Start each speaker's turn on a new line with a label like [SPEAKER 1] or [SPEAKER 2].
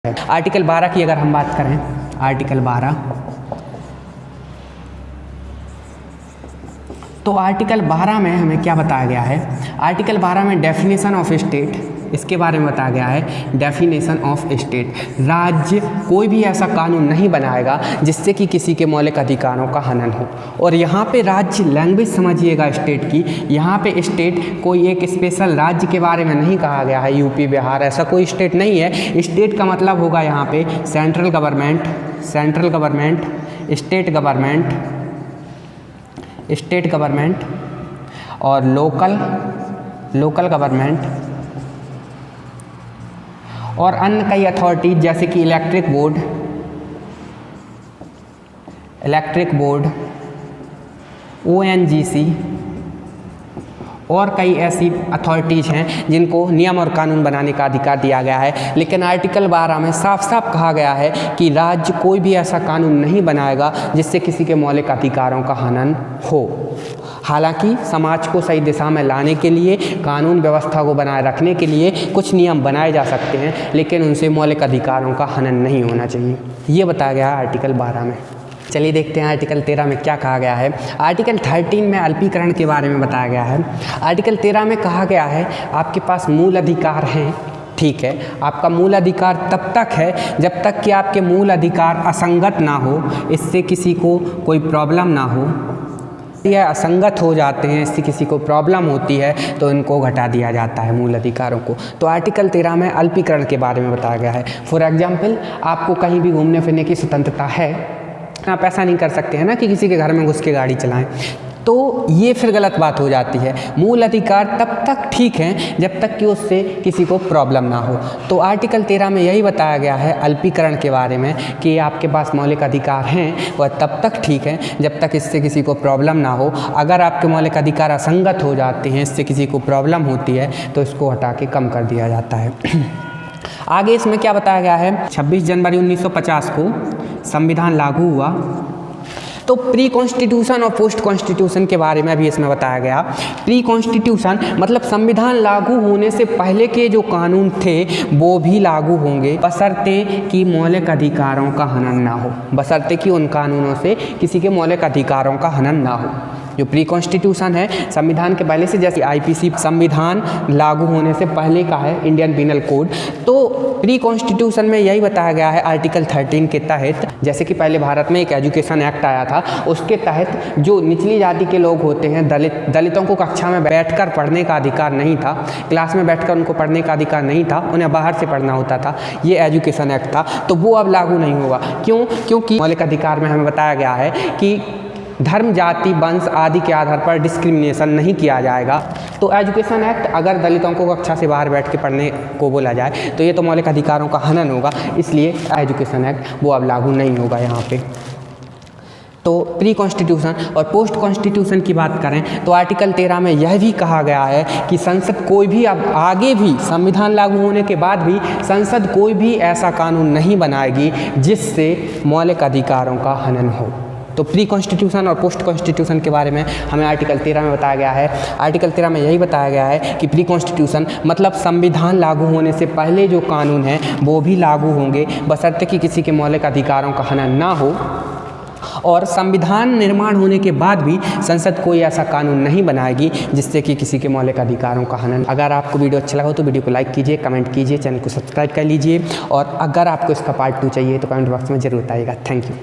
[SPEAKER 1] Article 12 की अगर हम बात करें, आर्टिकल 12, तो आर्टिकल 12 में हमें क्या बताया गया है? आर्टिकल 12 में डेफिनेशन ऑफ स्टेट, इसके बारे में बताया गया है। डेफिनेशन ऑफ स्टेट, राज्य कोई भी ऐसा कानून नहीं बनाएगा जिससे कि किसी के मौलिक अधिकारों का हनन हो। और यहाँ पे राज्य लैंग्वेज समझिएगा स्टेट की, यहाँ पे स्टेट कोई एक स्पेशल राज्य के बारे में नहीं कहा गया है, यूपी बिहार ऐसा कोई स्टेट नहीं है। स्टेट का मतलब होगा यहाँ पे central government, central government, state government, state government और लोकल, लोकल गवर्नमेंट और अन्य कई अथॉरिटीज जैसे कि electric board, electric board, ONGC और कई ऐसी अथॉरिटीज़ हैं जिनको नियम और कानून बनाने का अधिकार दिया गया है। लेकिन आर्टिकल 12 में साफ साफ कहा गया है कि राज्य कोई भी ऐसा कानून नहीं बनाएगा जिससे किसी के मौलिक अधिकारों का हनन हो। हालांकि समाज को सही दिशा में लाने के लिए, कानून व्यवस्था को बनाए रखने के लिए कुछ नियम बनाए जा सकते हैं, लेकिन उनसे मौलिक अधिकारों का हनन नहीं होना चाहिए। ये बताया गया है आर्टिकल 12 में। चलिए देखते हैं आर्टिकल 13 में क्या कहा गया है। आर्टिकल 13 में अल्पीकरण के बारे में बताया गया है। आर्टिकल 13 में कहा गया है आपके पास मूल अधिकार हैं, ठीक है, आपका मूल अधिकार तब तक है जब तक कि आपके मूल अधिकार असंगत ना हो, इससे किसी को कोई प्रॉब्लम ना हो। यह असंगत हो जाते हैं, इससे किसी को प्रॉब्लम होती है तो इनको घटा दिया जाता है मूल अधिकारों को। तो आर्टिकल 13 में अल्पीकरण के बारे में बताया गया है। फॉर एग्जाम्पल, आपको कहीं भी घूमने फिरने की स्वतंत्रता है, आप ऐसा नहीं कर सकते हैं ना कि किसी के घर में घुस के गाड़ी चलाएं, तो ये फिर गलत बात हो जाती है। मूल अधिकार तब तक ठीक हैं जब तक कि उससे किसी को प्रॉब्लम ना हो। तो आर्टिकल 13 में यही बताया गया है अल्पीकरण के बारे में कि आपके पास मौलिक अधिकार हैं वह तब तक ठीक हैं जब तक इससे किसी को प्रॉब्लम ना हो। अगर आपके मौलिक अधिकार असंगत हो जाते हैं, इससे किसी को प्रॉब्लम होती है, तो इसको हटा के कम कर दिया जाता है। आगे इसमें क्या बताया गया है? 26 जनवरी 1950 को संविधान लागू हुआ। तो प्री कॉन्स्टिट्यूशन और पोस्ट कॉन्स्टिट्यूशन के बारे में भी इसमें बताया गया। प्री कॉन्स्टिट्यूशन मतलब संविधान लागू होने से पहले के जो कानून थे वो भी लागू होंगे, बशर्ते कि मौलिक अधिकारों का हनन ना हो, बशर्ते कि उन कानूनों से किसी के मौलिक अधिकारों का हनन ना हो। जो प्री कॉन्स्टिट्यूशन है संविधान के पहले से, जैसे IPC संविधान लागू होने से पहले का है, इंडियन पिनल कोड, तो प्री कॉन्स्टिट्यूशन में यही बताया गया है आर्टिकल 13 के तहत। जैसे कि पहले भारत में एक एजुकेशन एक्ट आया था, उसके तहत जो निचली जाति के लोग होते हैं, दलितों को कक्षा में बैठकर पढ़ने का अधिकार नहीं था, क्लास में बैठकर उनको पढ़ने का अधिकार नहीं था, उन्हें बाहर से पढ़ना होता था। ये एजुकेशन एक्ट था, तो वो अब लागू नहीं होगा। क्यों? क्योंकि मौलिक अधिकार में हमें बताया गया है कि धर्म, जाति, वंश आदि के आधार पर डिस्क्रिमिनेशन नहीं किया जाएगा। तो एजुकेशन एक्ट अगर दलितों को कक्षा से बाहर बैठ के पढ़ने को बोला जाए तो ये तो मौलिक अधिकारों का हनन होगा, इसलिए एजुकेशन एक्ट वो अब लागू नहीं होगा यहाँ पे। तो प्री कॉन्स्टिट्यूशन और पोस्ट कॉन्स्टिट्यूशन की बात करें तो आर्टिकल 13 में यह भी कहा गया है कि संसद कोई भी, अब आगे भी संविधान लागू होने के बाद भी संसद कोई भी ऐसा कानून नहीं बनाएगी जिससे मौलिक अधिकारों का हनन हो। तो प्री कॉन्स्टिट्यूशन और पोस्ट कॉन्स्टिट्यूशन के बारे में हमें आर्टिकल 13 में बताया गया है। आर्टिकल 13 में यही बताया गया है कि प्री कॉन्स्टिट्यूशन मतलब संविधान लागू होने से पहले जो कानून हैं वो भी लागू होंगे, बशर्ते कि किसी के मौलिक अधिकारों का हनन ना हो। और संविधान निर्माण होने के बाद भी संसद कोई ऐसा कानून नहीं बनाएगी जिससे कि किसी के मौलिक अधिकारों का हनन। अगर आपको वीडियो अच्छा लगा तो वीडियो को लाइक कीजिए, कमेंट कीजिए, चैनल को सब्सक्राइब कर लीजिए, और अगर आपको इसका पार्ट 2 चाहिए तो कमेंट बॉक्स में जरूर बताइएगा। Thank you.